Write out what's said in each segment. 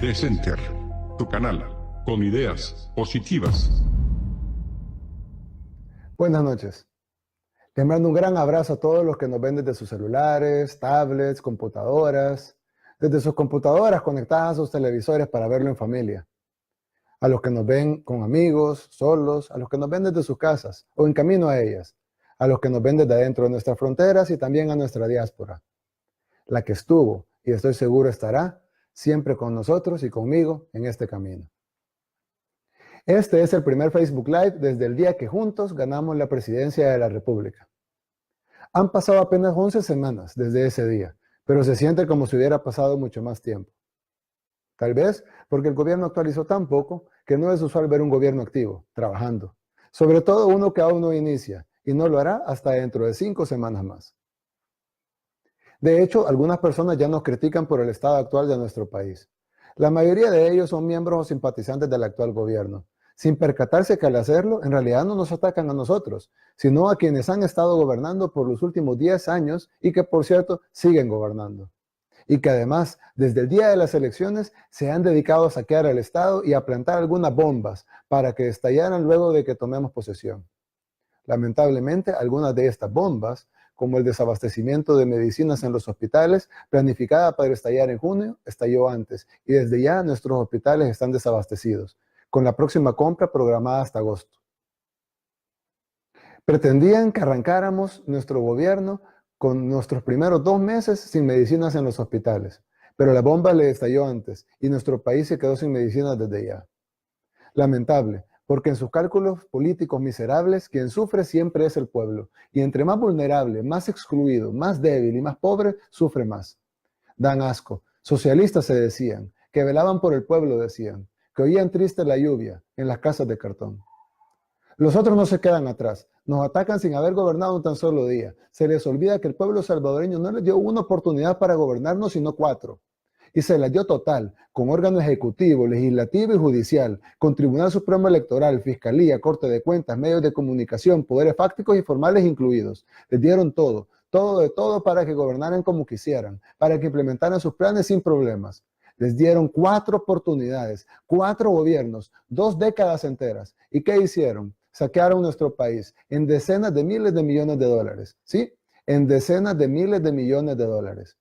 Decenter, tu canal, con ideas positivas. Buenas noches. Les mando un gran abrazo a todos los que nos ven desde sus celulares, tablets, computadoras, desde sus computadoras conectadas a sus televisores para verlo en familia. A los que nos ven con amigos, solos, a los que nos ven desde sus casas o en camino a ellas, a los que nos ven desde adentro de nuestras fronteras y también a nuestra diáspora, la que estuvo y estoy seguro estará siempre con nosotros y conmigo en este camino. Este es el primer Facebook Live desde el día que juntos ganamos la presidencia de la República. Han pasado apenas 11 semanas desde ese día, pero se siente como si hubiera pasado mucho más tiempo. Tal vez porque el gobierno actualizó tan poco que no es usual ver un gobierno activo, trabajando. Sobre todo uno que aún no inicia, y no lo hará hasta dentro de 5 semanas más. De hecho, algunas personas ya nos critican por el estado actual de nuestro país. La mayoría de ellos son miembros o simpatizantes del actual gobierno, sin percatarse que al hacerlo, en realidad no nos atacan a nosotros, sino a quienes han estado gobernando por los últimos 10 años y que, por cierto, siguen gobernando. Y que además, desde el día de las elecciones, se han dedicado a saquear al Estado y a plantar algunas bombas para que estallaran luego de que tomemos posesión. Lamentablemente, algunas de estas bombas, como el desabastecimiento de medicinas en los hospitales, planificada para estallar en junio, estalló antes, y desde ya nuestros hospitales están desabastecidos, con la próxima compra programada hasta agosto. Pretendían que arrancáramos nuestro gobierno con nuestros primeros 2 meses sin medicinas en los hospitales, pero la bomba le estalló antes, y nuestro país se quedó sin medicinas desde ya. Lamentable, porque en sus cálculos políticos miserables, quien sufre siempre es el pueblo, y entre más vulnerable, más excluido, más débil y más pobre, sufre más. Dan asco. Socialistas se decían, que velaban por el pueblo decían, que oían triste la lluvia en las casas de cartón. Los otros no se quedan atrás, nos atacan sin haber gobernado un tan solo día. Se les olvida que el pueblo salvadoreño no les dio una oportunidad para gobernarnos, sino 4. Y se las dio total, con órgano ejecutivo, legislativo y judicial, con Tribunal Supremo Electoral, Fiscalía, Corte de Cuentas, medios de comunicación, poderes fácticos y formales incluidos. Les dieron todo, todo de todo para que gobernaran como quisieran, para que implementaran sus planes sin problemas. Les dieron 4 oportunidades, 4 gobiernos, 2 décadas enteras. ¿Y qué hicieron? Saquearon nuestro país en decenas de miles de millones de dólares, ¿sí? En decenas de miles de millones de dólares.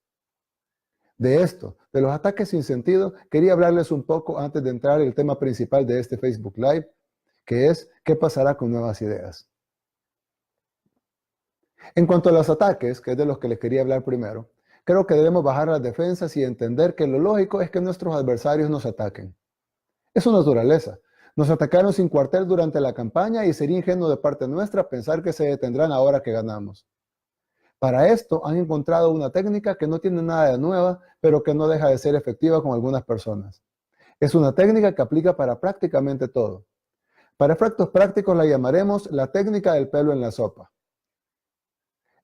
De esto, de los ataques sin sentido, quería hablarles un poco antes de entrar en el tema principal de este Facebook Live, que es ¿qué pasará con nuevas ideas? En cuanto a los ataques, que es de los que les quería hablar primero, creo que debemos bajar las defensas y entender que lo lógico es que nuestros adversarios nos ataquen. Es su naturaleza. Nos atacaron sin cuartel durante la campaña y sería ingenuo de parte nuestra pensar que se detendrán ahora que ganamos. Para esto han encontrado una técnica que no tiene nada de nueva, pero que no deja de ser efectiva con algunas personas. Es una técnica que aplica para prácticamente todo. Para efectos prácticos la llamaremos la técnica del pelo en la sopa.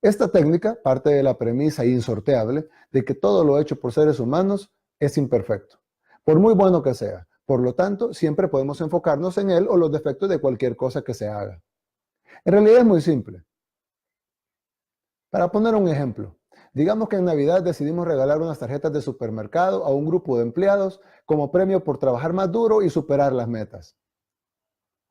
Esta técnica parte de la premisa insorteable de que todo lo hecho por seres humanos es imperfecto, por muy bueno que sea. Por lo tanto, siempre podemos enfocarnos en él o los defectos de cualquier cosa que se haga. En realidad es muy simple. Para poner un ejemplo, digamos que en Navidad decidimos regalar unas tarjetas de supermercado a un grupo de empleados como premio por trabajar más duro y superar las metas.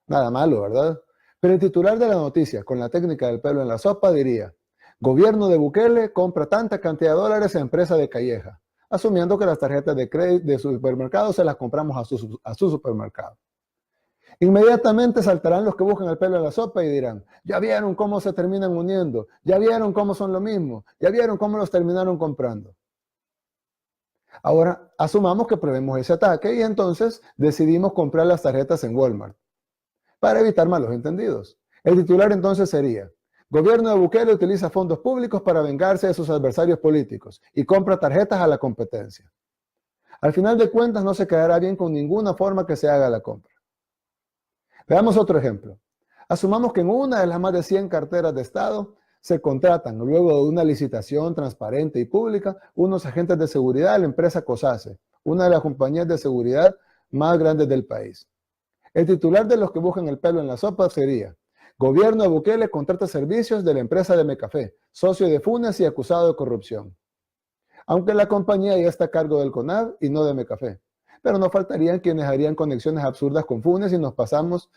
Nada malo, ¿verdad? Pero el titular de la noticia, con la técnica del pelo en la sopa, diría: Gobierno de Bukele compra tanta cantidad de dólares a empresa de Calleja, asumiendo que las tarjetas de crédito de su supermercado se las compramos a su supermercado. Inmediatamente saltarán los que buscan el pelo en la sopa y dirán: ya vieron cómo se terminan uniendo, ya vieron cómo son lo mismo, ya vieron cómo los terminaron comprando. Ahora, asumamos que prevemos ese ataque y entonces decidimos comprar las tarjetas en Walmart, para evitar malos entendidos. El titular entonces sería: Gobierno de Bukele utiliza fondos públicos para vengarse de sus adversarios políticos y compra tarjetas a la competencia. Al final de cuentas no se quedará bien con ninguna forma que se haga la compra. Veamos otro ejemplo. Asumamos que en una de las más de 100 carteras de Estado se contratan, luego de una licitación transparente y pública, unos agentes de seguridad de la empresa COSACE, una de las compañías de seguridad más grandes del país. El titular de los que buscan el pelo en la sopa sería: Gobierno de Bukele contrata servicios de la empresa de Mecafé, socio de Funes y acusado de corrupción. Aunque la compañía ya está a cargo del CONAV y no de Mecafé. pero no faltarían quienes harían conexiones absurdas con Funes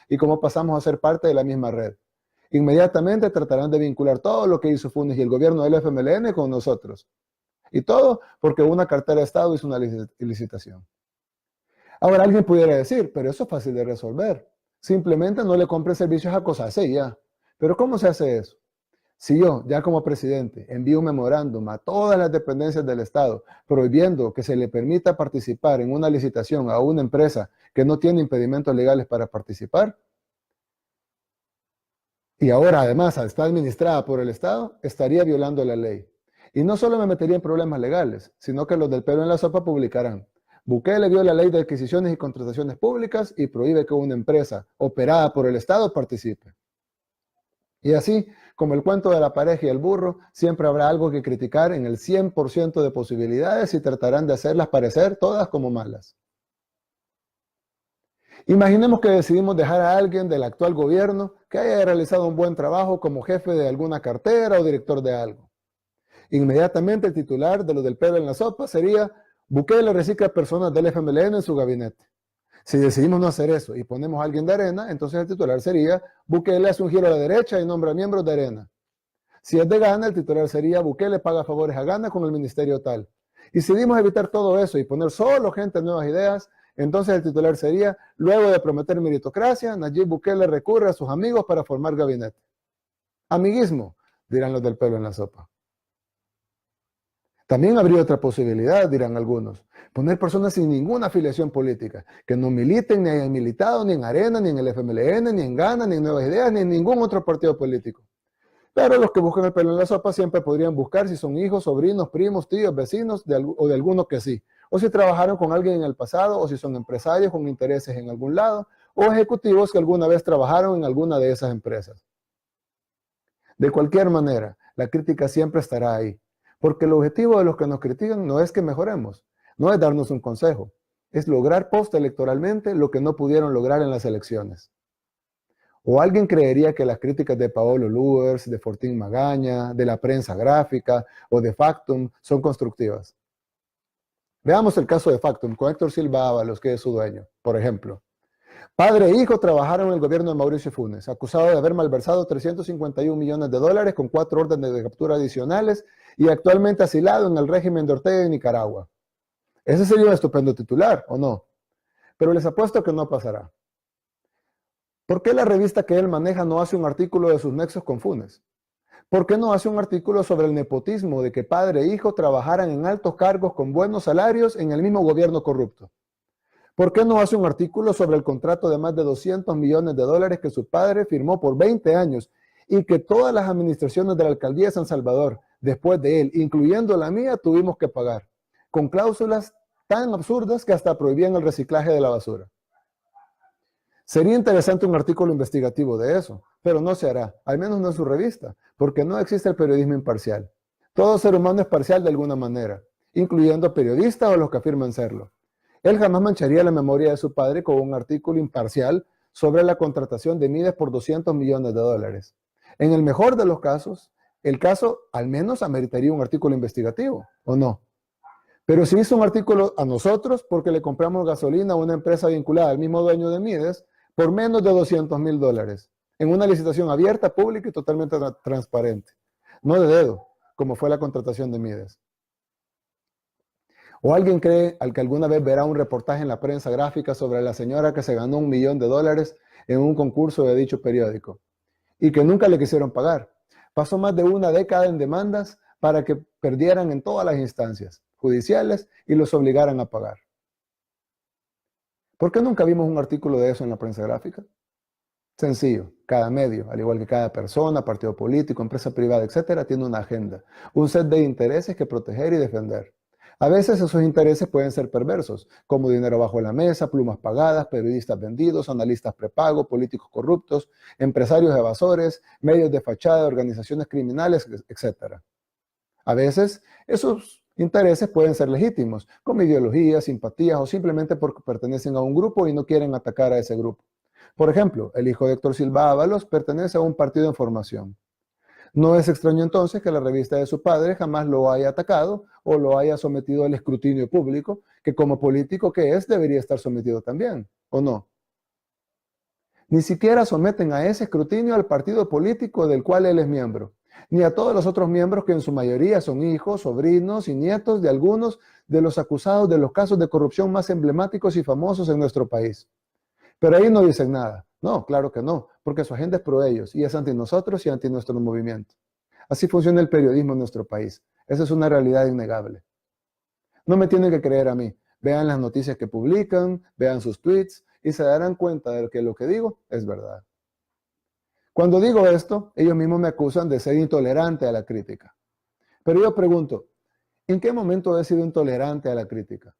y cómo pasamos a ser parte de la misma red. Inmediatamente tratarán de vincular todo lo que hizo Funes y el gobierno del FMLN con nosotros. Y todo porque una cartera de Estado hizo una licitación. Ahora alguien pudiera decir, pero eso es fácil de resolver. Simplemente no le compren servicios a COSACE y ya. Pero ¿cómo se hace eso? Si yo, ya como presidente, envío un memorándum a todas las dependencias del Estado prohibiendo que se le permita participar en una licitación a una empresa que no tiene impedimentos legales para participar, y ahora además está administrada por el Estado, estaría violando la ley. Y no solo me metería en problemas legales, sino que los del pelo en la sopa publicarán: Bukele viola la ley de adquisiciones y contrataciones públicas y prohíbe que una empresa operada por el Estado participe. Y así, como el cuento de la pareja y el burro, siempre habrá algo que criticar en el 100% de posibilidades y tratarán de hacerlas parecer todas como malas. Imaginemos que decidimos dejar a alguien del actual gobierno que haya realizado un buen trabajo como jefe de alguna cartera o director de algo. Inmediatamente el titular de lo del pelo en la sopa sería: Bukele recicla personas del FMLN en su gabinete. Si decidimos no hacer eso y ponemos a alguien de Arena, entonces el titular sería: Bukele hace un giro a la derecha y nombra miembros de Arena. Si es de Gana, el titular sería: Bukele paga favores a Gana con el ministerio tal. Y si decidimos evitar todo eso y poner solo gente de nuevas ideas, entonces el titular sería: luego de prometer meritocracia, Nayib Bukele recurre a sus amigos para formar gabinete. Amiguismo, dirán los del pelo en la sopa. También habría otra posibilidad, dirán algunos: poner personas sin ninguna afiliación política, que no militen ni hayan militado ni en Arena, ni en el FMLN, ni en Gana, ni en Nuevas Ideas, ni en ningún otro partido político. Pero los que buscan el pelo en la sopa siempre podrían buscar si son hijos, sobrinos, primos, tíos, vecinos o de alguno que sí, o si trabajaron con alguien en el pasado, o si son empresarios con intereses en algún lado, o ejecutivos que alguna vez trabajaron en alguna de esas empresas. De cualquier manera, la crítica siempre estará ahí, porque el objetivo de los que nos critican no es que mejoremos, no es darnos un consejo, es lograr postelectoralmente lo que no pudieron lograr en las elecciones. ¿O alguien creería que las críticas de Paolo Luers, de Fortín Magaña, de la prensa gráfica o de Factum son constructivas? Veamos el caso de Factum con Héctor Silva Ábalos, que es su dueño. Por ejemplo, padre e hijo trabajaron en el gobierno de Mauricio Funes, acusado de haber malversado 351 millones de dólares con 4 órdenes de captura adicionales y actualmente asilado en el régimen de Ortega en Nicaragua. Ese sería un estupendo titular, ¿o no? Pero les apuesto que no pasará. ¿Por qué la revista que él maneja no hace un artículo de sus nexos con Funes? ¿Por qué no hace un artículo sobre el nepotismo de que padre e hijo trabajaran en altos cargos con buenos salarios en el mismo gobierno corrupto? ¿Por qué no hace un artículo sobre el contrato de más de 200 millones de dólares que su padre firmó por 20 años y que todas las administraciones de la alcaldía de San Salvador, después de él, incluyendo la mía, tuvimos que pagar, con cláusulas tan absurdas que hasta prohibían el reciclaje de la basura? Sería interesante un artículo investigativo de eso, pero no se hará, al menos no en su revista, porque no existe el periodismo imparcial. Todo ser humano es parcial de alguna manera, incluyendo periodistas o los que afirman serlo. Él jamás mancharía la memoria de su padre con un artículo imparcial sobre la contratación de Mides por 200 millones de dólares. En el mejor de los casos, el caso al menos ameritaría un artículo investigativo, ¿o no? Pero si hizo un artículo a nosotros porque le compramos gasolina a una empresa vinculada al mismo dueño de Mides por menos de 200 mil dólares, en una licitación abierta, pública y totalmente transparente. No de dedo, como fue la contratación de Mides. ¿O alguien cree al que alguna vez verá un reportaje en la prensa gráfica sobre la señora que se ganó $1 millón en un concurso de dicho periódico y que nunca le quisieron pagar? Pasó más de una década en demandas para que perdieran en todas las instancias judiciales y los obligaran a pagar. ¿Por qué nunca vimos un artículo de eso en la prensa gráfica? Sencillo, cada medio, al igual que cada persona, partido político, empresa privada, etcétera, tiene una agenda, un set de intereses que proteger y defender. A veces esos intereses pueden ser perversos, como dinero bajo la mesa, plumas pagadas, periodistas vendidos, analistas prepago, políticos corruptos, empresarios evasores, medios de fachada, organizaciones criminales, etcétera. A veces esos intereses pueden ser legítimos, como ideologías, simpatías o simplemente porque pertenecen a un grupo y no quieren atacar a ese grupo. Por ejemplo, el hijo de Héctor Silva Ábalos pertenece a un partido en formación. No es extraño entonces que la revista de su padre jamás lo haya atacado o lo haya sometido al escrutinio público, que como político que es debería estar sometido también, ¿o no? Ni siquiera someten a ese escrutinio al partido político del cual él es miembro, ni a todos los otros miembros que en su mayoría son hijos, sobrinos y nietos de algunos de los acusados de los casos de corrupción más emblemáticos y famosos en nuestro país. Pero ahí no dicen nada. No, claro que no, porque su agenda es pro ellos y es anti nosotros y anti nuestro movimiento. Así funciona el periodismo en nuestro país. Esa es una realidad innegable. No me tienen que creer a mí. Vean las noticias que publican, vean sus tweets y se darán cuenta de que lo que digo es verdad. Cuando digo esto, ellos mismos me acusan de ser intolerante a la crítica. Pero yo pregunto, ¿en qué momento he sido intolerante a la crítica?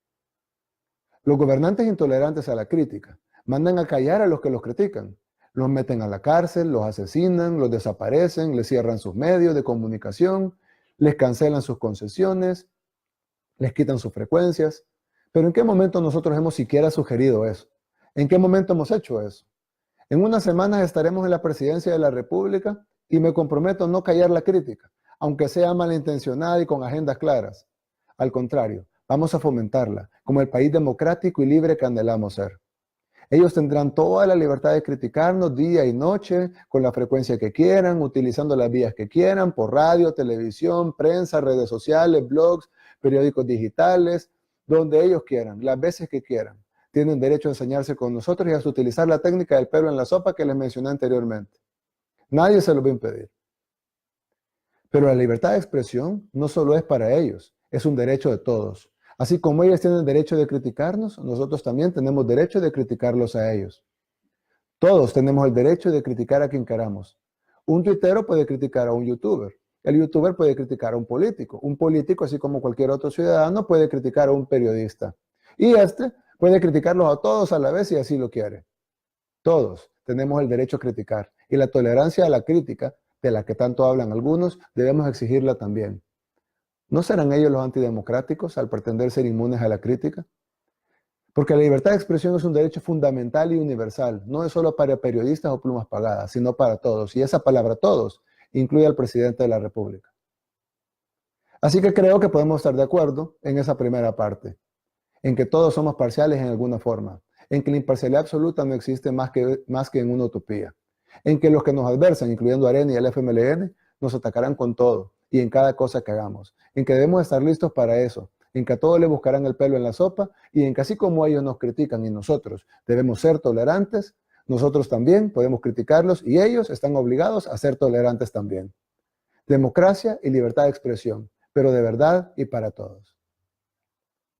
Los gobernantes intolerantes a la crítica mandan a callar a los que los critican. Los meten a la cárcel, los asesinan, los desaparecen, les cierran sus medios de comunicación, les cancelan sus concesiones, les quitan sus frecuencias. Pero ¿en qué momento nosotros hemos siquiera sugerido eso? ¿En qué momento hemos hecho eso? En unas semanas estaremos en la presidencia de la República y me comprometo a no callar la crítica, aunque sea malintencionada y con agendas claras. Al contrario, vamos a fomentarla, como el país democrático y libre que anhelamos ser. Ellos tendrán toda la libertad de criticarnos día y noche, con la frecuencia que quieran, utilizando las vías que quieran, por radio, televisión, prensa, redes sociales, blogs, periódicos digitales, donde ellos quieran, las veces que quieran. Tienen derecho a enseñarse con nosotros y a utilizar la técnica del pelo en la sopa que les mencioné anteriormente. Nadie se lo va a impedir. Pero la libertad de expresión no solo es para ellos, es un derecho de todos. Así como ellos tienen derecho de criticarnos, nosotros también tenemos derecho de criticarlos a ellos. Todos tenemos el derecho de criticar a quien queramos. Un tuitero puede criticar a un youtuber. El youtuber puede criticar a un político. Un político, así como cualquier otro ciudadano, puede criticar a un periodista. Y este puede criticarlos a todos a la vez si así lo quiere. Todos tenemos el derecho a criticar. Y la tolerancia a la crítica, de la que tanto hablan algunos, debemos exigirla también. ¿No serán ellos los antidemocráticos al pretender ser inmunes a la crítica? Porque la libertad de expresión es un derecho fundamental y universal. No es solo para periodistas o plumas pagadas, sino para todos. Y esa palabra todos incluye al presidente de la República. Así que creo que podemos estar de acuerdo en esa primera parte, en que todos somos parciales en alguna forma, en que la imparcialidad absoluta no existe más que en una utopía, en que los que nos adversan, incluyendo Arena y el FMLN, nos atacarán con todo y en cada cosa que hagamos, en que debemos estar listos para eso, en que a todos le buscarán el pelo en la sopa y en que así como ellos nos critican y nosotros debemos ser tolerantes, nosotros también podemos criticarlos y ellos están obligados a ser tolerantes también. Democracia y libertad de expresión, pero de verdad y para todos.